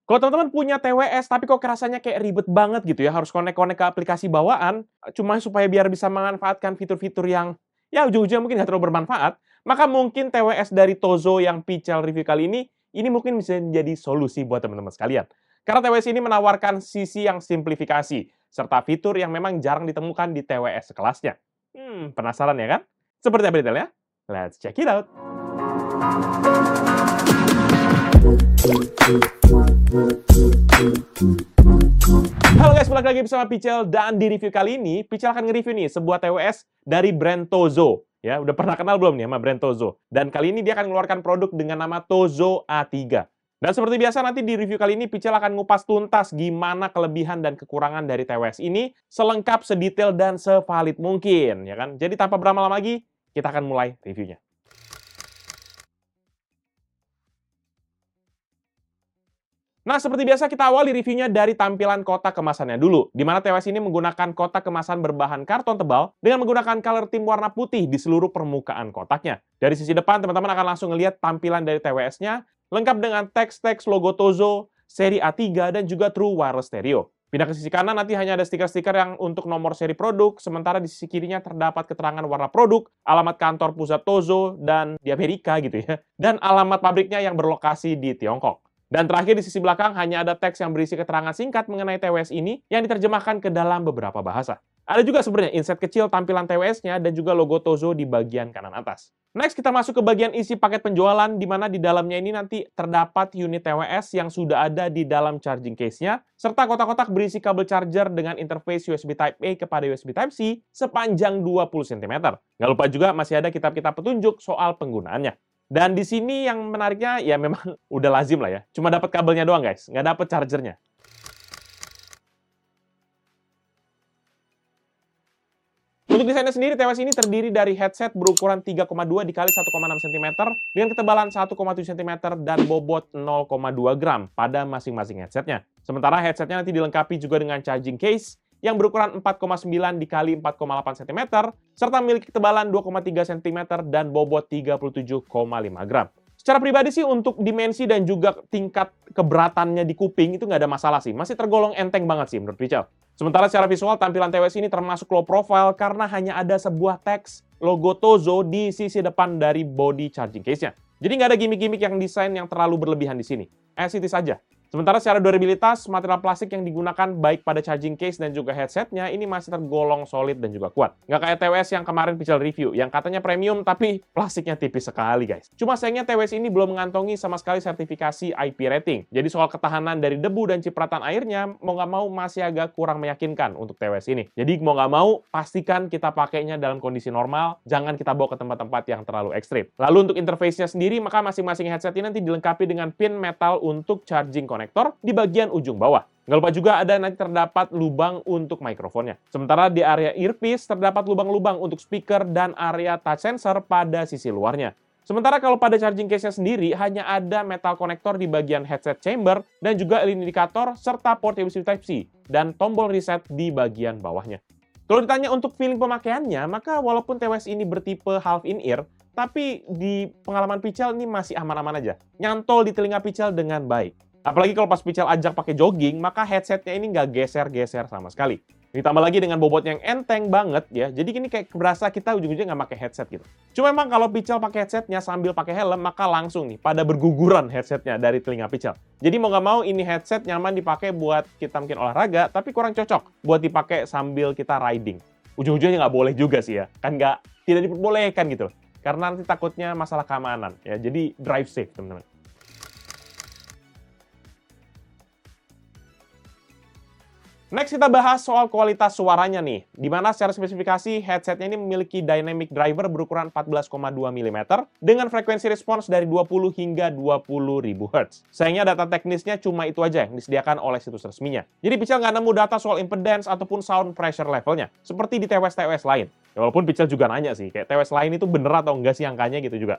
Kalau teman-teman punya TWS tapi kok rasanya kayak ribet banget gitu ya, harus connect-connect ke aplikasi bawaan, cuma supaya biar bisa memanfaatkan fitur-fitur yang ya ujung-ujungnya mungkin nggak terlalu bermanfaat, maka mungkin TWS dari Tozo yang Pichel review kali ini mungkin bisa menjadi solusi buat teman-teman sekalian. Karena TWS ini menawarkan sisi yang simplifikasi, serta fitur yang memang jarang ditemukan di TWS sekelasnya. Penasaran ya kan? Seperti apa detailnya? Let's check it out! Halo guys, balik lagi bersama Pichel, dan di review kali ini Pichel akan nge-review nih sebuah TWS dari brand Tozo. Ya, udah pernah kenal belum nih sama brand Tozo? Dan kali ini dia akan mengeluarkan produk dengan nama Tozo A3. Dan seperti biasa nanti di review kali ini Pichel akan ngupas tuntas gimana kelebihan dan kekurangan dari TWS ini selengkap, sedetail, dan sevalid mungkin, ya kan? Jadi tanpa berlama-lama lagi, kita akan mulai reviewnya. Nah, seperti biasa kita awali reviewnya dari tampilan kotak kemasannya dulu, di mana TWS ini menggunakan kotak kemasan berbahan karton tebal dengan menggunakan color theme warna putih di seluruh permukaan kotaknya. Dari sisi depan, teman-teman akan langsung melihat tampilan dari TWS-nya, lengkap dengan teks-teks logo Tozo, seri A3, dan juga True Wireless Stereo. Pindah ke sisi kanan, nanti hanya ada stiker-stiker yang untuk nomor seri produk, sementara di sisi kirinya terdapat keterangan warna produk, alamat kantor pusat Tozo, dan di Amerika gitu ya, dan alamat pabriknya yang berlokasi di Tiongkok. Dan terakhir di sisi belakang hanya ada teks yang berisi keterangan singkat mengenai TWS ini yang diterjemahkan ke dalam beberapa bahasa. Ada juga sebenarnya inset kecil tampilan TWS-nya dan juga logo Tozo di bagian kanan atas. Next, kita masuk ke bagian isi paket penjualan, di mana di dalamnya ini nanti terdapat unit TWS yang sudah ada di dalam charging case-nya, serta kotak-kotak berisi kabel charger dengan interface USB Type-A kepada USB Type-C sepanjang 20 cm. Nggak lupa juga masih ada kitab-kitab petunjuk soal penggunaannya. Dan di sini yang menariknya ya memang udah lazim lah ya. Cuma dapat kabelnya doang guys, nggak dapat chargernya. Untuk desainnya sendiri, TWS ini terdiri dari headset berukuran 3,2 dikali 1,6 cm dengan ketebalan 1,7 cm dan bobot 0,2 gram pada masing-masing headsetnya. Sementara headsetnya nanti dilengkapi juga dengan charging case yang berukuran 4,9 dikali 4,8 cm serta memiliki ketebalan 2,3 cm dan bobot 37,5 gram. Secara pribadi sih untuk dimensi dan juga tingkat keberatannya di kuping itu nggak ada masalah sih. Masih tergolong enteng banget sih menurut Pichel. Sementara secara visual tampilan TWS ini termasuk low profile karena hanya ada sebuah teks logo Tozo di sisi depan dari body charging case-nya. Jadi nggak ada gimmick-gimmick yang desain yang terlalu berlebihan di sini. As it is saja. Sementara secara durabilitas, material plastik yang digunakan baik pada charging case dan juga headsetnya ini masih tergolong solid dan juga kuat. Nggak kayak TWS yang kemarin Pichel review, yang katanya premium tapi plastiknya tipis sekali guys. Cuma sayangnya TWS ini belum mengantongi sama sekali sertifikasi IP rating. Jadi soal ketahanan dari debu dan cipratan airnya, mau nggak mau masih agak kurang meyakinkan untuk TWS ini. Jadi mau nggak mau, pastikan kita pakainya dalam kondisi normal, jangan kita bawa ke tempat-tempat yang terlalu ekstrim. Lalu untuk interface-nya sendiri, maka masing-masing headset ini nanti dilengkapi dengan pin metal untuk charging konektor di bagian ujung bawah. Nggak lupa juga ada nanti terdapat lubang untuk mikrofonnya. Sementara di area earpiece terdapat lubang-lubang untuk speaker dan area touch sensor pada sisi luarnya. Sementara kalau pada charging case-nya sendiri hanya ada metal konektor di bagian headset chamber dan juga LED indikator serta port USB Type-C dan tombol reset di bagian bawahnya. Kalau ditanya untuk feeling pemakaiannya, maka walaupun TWS ini bertipe half in-ear, tapi di pengalaman Pichel ini masih aman-aman aja. Nyantol di telinga Pichel dengan baik. Apalagi kalau pas Pichel ajak pakai jogging, maka headsetnya ini nggak geser-geser sama sekali. Ditambah lagi dengan bobot yang enteng banget ya, jadi ini kayak berasa kita ujung-ujungnya nggak pakai headset gitu. Cuma emang kalau Pichel pakai headsetnya sambil pakai helm, maka langsung nih pada berguguran headsetnya dari telinga Pichel. Jadi mau nggak mau ini headset nyaman dipakai buat kita mungkin olahraga, tapi kurang cocok buat dipakai sambil kita riding. Ujung-ujungnya nggak boleh juga sih ya, kan tidak diperbolehkan gitu. Karena nanti takutnya masalah keamanan ya, jadi drive safe teman-teman. Next kita bahas soal kualitas suaranya nih, di mana secara spesifikasi headsetnya ini memiliki dynamic driver berukuran 14,2 mm dengan frekuensi respons dari 20 hingga 20.000 Hz. Sayangnya data teknisnya cuma itu aja yang disediakan oleh situs resminya. Jadi Pichel nggak nemu data soal impedance ataupun sound pressure levelnya, seperti di TWS-TWS lain. Ya, walaupun Pichel juga nanya sih, kayak TWS lain itu bener atau enggak sih angkanya gitu juga.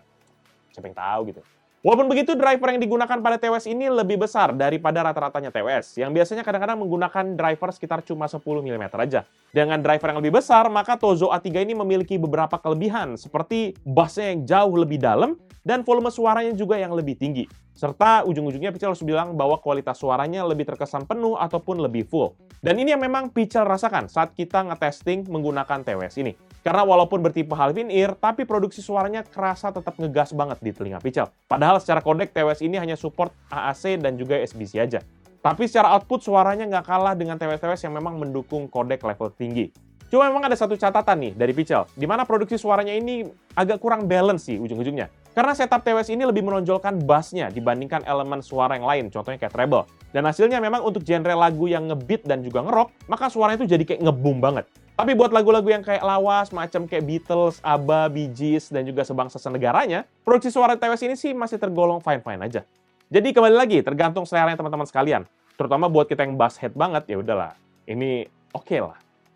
Siapa yang tahu gitu. Walaupun begitu, driver yang digunakan pada TWS ini lebih besar daripada rata-ratanya TWS, yang biasanya kadang-kadang menggunakan driver sekitar cuma 10 mm aja. Dengan driver yang lebih besar, maka Tozo A3 ini memiliki beberapa kelebihan, seperti bassnya yang jauh lebih dalam, dan volume suaranya juga yang lebih tinggi. Serta ujung-ujungnya Pichel harus bilang bahwa kualitas suaranya lebih terkesan penuh ataupun lebih full. Dan ini yang memang Pichel rasakan saat kita ngetesting menggunakan TWS ini. Karena walaupun bertipe half in ear, tapi produksi suaranya kerasa tetap ngegas banget di telinga Pichel. Padahal secara kodek TWS ini hanya support AAC dan juga SBC aja. Tapi secara output suaranya nggak kalah dengan TWS-TWS yang memang mendukung kodek level tinggi. Cuma memang ada satu catatan nih dari Pichel, di mana produksi suaranya ini agak kurang balance sih ujung-ujungnya. Karena setup TWS ini lebih menonjolkan bass-nya dibandingkan elemen suara yang lain, contohnya kayak treble. Dan hasilnya memang untuk genre lagu yang ngebeat dan juga ngerock, maka suaranya itu jadi kayak ngeboom banget. Tapi buat lagu-lagu yang kayak lawas, macam kayak Beatles, ABBA, Bee Gees, dan juga sebangsa senegaranya, produksi suara TWS ini sih masih tergolong fine-fine aja. Jadi kembali lagi, tergantung selera teman-teman sekalian. Terutama buat kita yang bass head banget, ya udahlah, ini oke lah.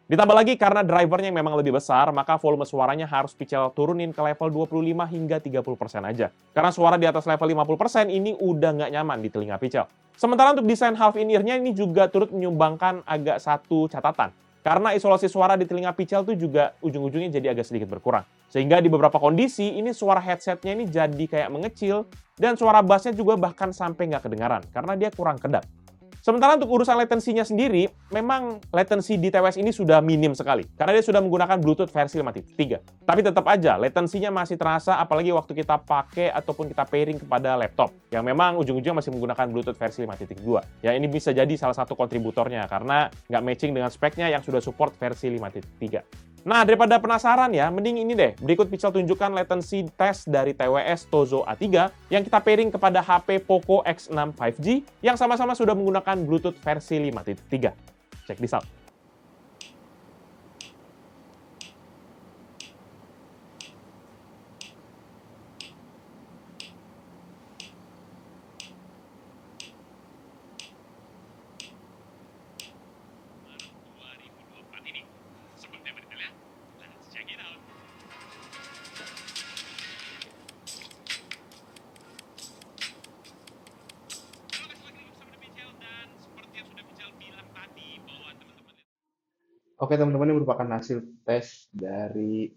Ditambah lagi karena drivernya yang memang lebih besar, maka volume suaranya harus Pichel turunin ke level 25 hingga 30% aja. Karena suara di atas level 50% ini udah nggak nyaman di telinga Pichel. Sementara untuk desain half in ear-nya ini juga turut menyumbangkan agak satu catatan. Karena isolasi suara di telinga Pichel tuh juga ujung-ujungnya jadi agak sedikit berkurang. Sehingga di beberapa kondisi, ini suara headsetnya ini jadi kayak mengecil, dan suara bassnya juga bahkan sampai nggak kedengaran, karena dia kurang kedap. Sementara untuk urusan latensinya sendiri, memang latensi di TWS ini sudah minim sekali, karena dia sudah menggunakan Bluetooth versi 5.3. Tapi tetap aja, latensinya masih terasa apalagi waktu kita pakai ataupun kita pairing kepada laptop, yang memang ujung-ujungnya masih menggunakan Bluetooth versi 5.2. Ya ini bisa jadi salah satu kontributornya, karena nggak matching dengan speknya yang sudah support versi 5.3. Nah, daripada penasaran ya, mending ini deh. Berikut Pichel tunjukkan latency test dari TWS Tozo A3 yang kita pairing kepada HP Poco X6 5G yang sama-sama sudah menggunakan Bluetooth versi 5.3. Check this out. Oke teman-teman, ini merupakan hasil tes dari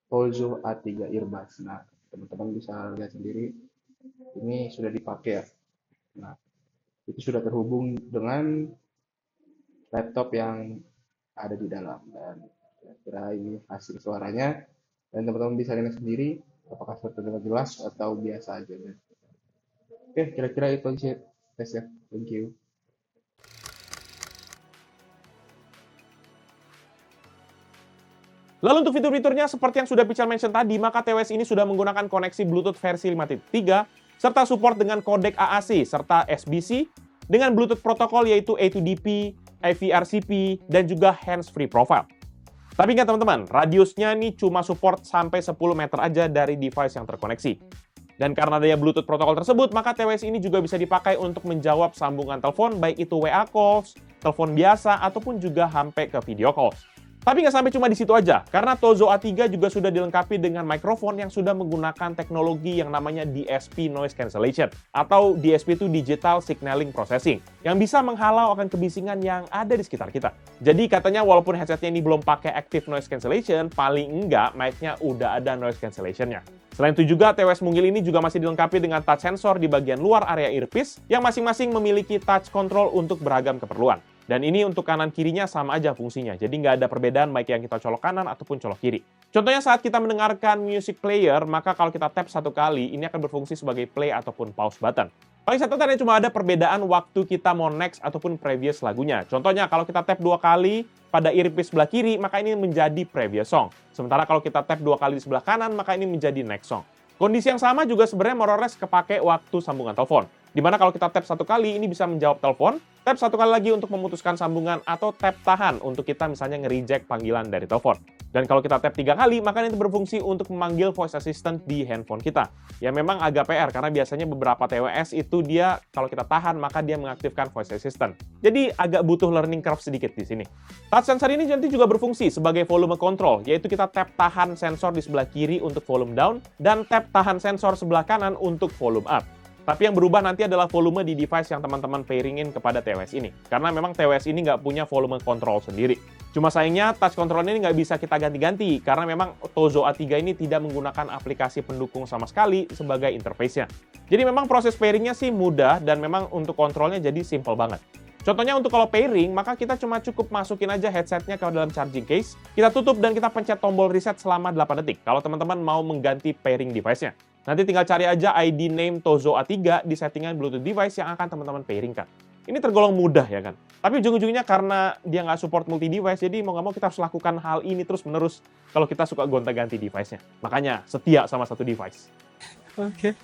Tozo A3 Earbuds. Nah, teman-teman bisa lihat sendiri, ini sudah dipakai ya. Nah, itu sudah terhubung dengan laptop yang ada di dalam. Dan kira-kira ini hasil suaranya. Dan teman-teman bisa lihat sendiri, apakah suara terdengar jelas atau biasa aja. Oke, kira-kira itu aja tesnya. Thank you. Lalu untuk fitur-fiturnya seperti yang sudah Pichel mention tadi, maka TWS ini sudah menggunakan koneksi Bluetooth versi 5.3 serta support dengan kodek AAC serta SBC dengan Bluetooth protokol yaitu A2DP, AVRCP, dan juga hands-free profile. Tapi ingat teman-teman, radiusnya nih cuma support sampai 10 meter aja dari device yang terkoneksi. Dan karena daya Bluetooth protokol tersebut, maka TWS ini juga bisa dipakai untuk menjawab sambungan telepon, baik itu WA calls, telepon biasa, ataupun juga sampai ke video calls. Tapi nggak sampai cuma di situ aja, karena Tozo A3 juga sudah dilengkapi dengan mikrofon yang sudah menggunakan teknologi yang namanya DSP Noise Cancellation, atau DSP itu Digital Signaling Processing, yang bisa menghalau akan kebisingan yang ada di sekitar kita. Jadi katanya walaupun headsetnya ini belum pakai Active Noise Cancellation, paling enggak mic-nya udah ada noise cancellation-nya. Selain itu juga, TWS Mungil ini juga masih dilengkapi dengan touch sensor di bagian luar area earpiece, yang masing-masing memiliki touch control untuk beragam keperluan. Dan ini untuk kanan-kirinya sama aja fungsinya, jadi nggak ada perbedaan baik yang kita colok kanan ataupun colok kiri. Contohnya saat kita mendengarkan music player, maka kalau kita tap satu kali, ini akan berfungsi sebagai play ataupun pause button. Paling catatannya cuma ada perbedaan waktu kita mau next ataupun previous lagunya. Contohnya kalau kita tap 2 kali pada earpiece sebelah kiri, maka ini menjadi previous song. Sementara kalau kita tap 2 kali di sebelah kanan, maka ini menjadi next song. Kondisi yang sama juga sebenarnya more or less kepake waktu sambungan telepon. Dimana kalau kita tap 1 kali, ini bisa menjawab telepon, tap 1 kali lagi untuk memutuskan sambungan, atau tap tahan untuk kita misalnya nge-reject panggilan dari telepon. Dan kalau kita tap 3 kali, maka itu berfungsi untuk memanggil voice assistant di handphone kita. Ya memang agak PR, karena biasanya beberapa TWS itu dia, kalau kita tahan, maka dia mengaktifkan voice assistant. Jadi agak butuh learning curve sedikit di sini. Touch sensor ini nanti juga berfungsi sebagai volume control, yaitu kita tap tahan sensor di sebelah kiri untuk volume down, dan tap tahan sensor sebelah kanan untuk volume up. Tapi yang berubah nanti adalah volume di device yang teman-teman pairingin kepada TWS ini. Karena memang TWS ini nggak punya volume control sendiri. Cuma sayangnya touch control ini nggak bisa kita ganti-ganti, karena memang Tozo A3 ini tidak menggunakan aplikasi pendukung sama sekali sebagai interface-nya. Jadi memang proses pairingnya sih mudah, dan memang untuk kontrolnya jadi simple banget. Contohnya untuk kalau pairing, maka kita cuma cukup masukin aja headsetnya ke dalam charging case, kita tutup dan kita pencet tombol reset selama 8 detik kalau teman-teman mau mengganti pairing device-nya. Nanti tinggal cari aja ID name Tozo A3 di settingan Bluetooth device yang akan teman-teman pairingkan. Ini tergolong mudah ya kan? Tapi ujung-ujungnya karena dia nggak support multi-device, jadi mau nggak mau kita harus lakukan hal ini terus-menerus kalau kita suka gonta-ganti device-nya. Makanya setia sama satu device. Oke.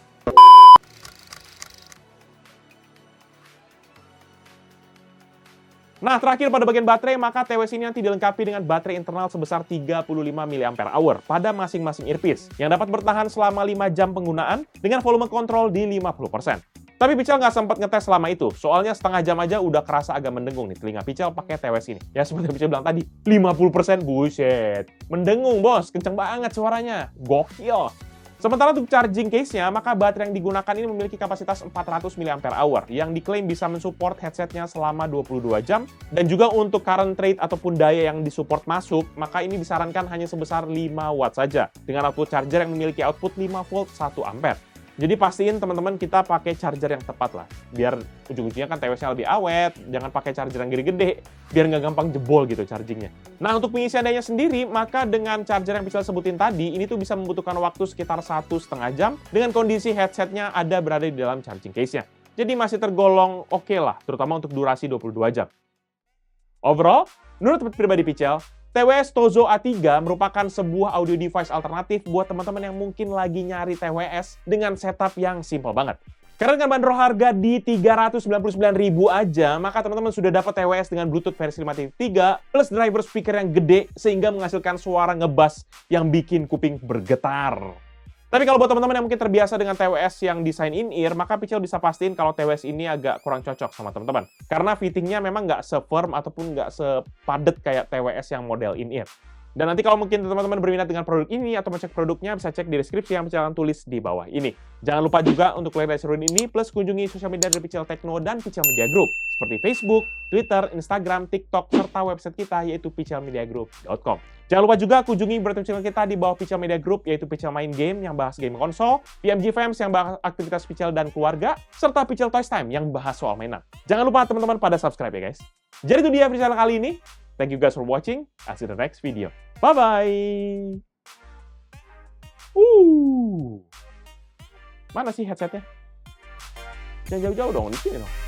Nah, terakhir pada bagian baterai, maka TWS ini nanti dilengkapi dengan baterai internal sebesar 35 mAh pada masing-masing earpiece, yang dapat bertahan selama 5 jam penggunaan dengan volume kontrol di 50%. Tapi Pichel nggak sempat ngetes selama itu, soalnya setengah jam aja udah kerasa agak mendengung nih telinga Pichel pakai TWS ini. Ya seperti yang Pichel bilang tadi, 50% buset. Mendengung bos, kenceng banget suaranya. Gokil. Sementara untuk charging case-nya, maka baterai yang digunakan ini memiliki kapasitas 400 mAh yang diklaim bisa mensupport headsetnya selama 22 jam. Dan juga untuk current rate ataupun daya yang disupport masuk, maka ini disarankan hanya sebesar 5 watt saja dengan output charger yang memiliki output 5 volt 1 ampere. Jadi pastiin teman-teman kita pakai charger yang tepat lah. Biar ujung-ujungnya kan TWS-nya lebih awet, jangan pakai charger yang gede-gede, biar nggak gampang jebol gitu chargingnya. Nah untuk pengisian dayanya sendiri, maka dengan charger yang bisa sebutin tadi, ini tuh bisa membutuhkan waktu sekitar 1,5 jam dengan kondisi headsetnya ada berada di dalam charging case-nya. Jadi masih tergolong oke lah, terutama untuk durasi 22 jam. Overall, menurut pribadi Pichel, TWS Tozo A3 merupakan sebuah audio device alternatif buat teman-teman yang mungkin lagi nyari TWS dengan setup yang simple banget. Karena dengan bandrol harga di 399.000 aja, maka teman-teman sudah dapat TWS dengan Bluetooth versi 5.3 plus driver speaker yang gede sehingga menghasilkan suara ngebass yang bikin kuping bergetar. Tapi kalau buat teman-teman yang mungkin terbiasa dengan TWS yang desain in-ear, maka Pichel bisa pastiin kalau TWS ini agak kurang cocok sama teman-teman. Karena fittingnya memang nggak se-firm ataupun nggak sepadet kayak TWS yang model in-ear. Dan nanti kalau mungkin teman-teman berminat dengan produk ini atau mau cek produknya, bisa cek di deskripsi yang Pichel tulis di bawah ini. Jangan lupa juga untuk like seru ini, plus kunjungi sosial media dari Pichel Techno dan Pichel Media Group, seperti Facebook, Twitter, Instagram, TikTok, serta website kita yaitu pichelmediagroup.com. Jangan lupa juga kunjungi berbagai channel kita di bawah Pichel Media Group, yaitu Pichel Main Game yang bahas game konsol, PMG Fams yang bahas aktivitas Pichel dan keluarga, serta Pichel Toys Time yang bahas soal mainan. Jangan lupa teman-teman pada subscribe ya guys. Jadi itu dia video kali ini. Thank you guys for watching. I'll see you in the next video. Bye-bye! Mana sih headsetnya? Jangan jauh-jauh dong, di sini dong.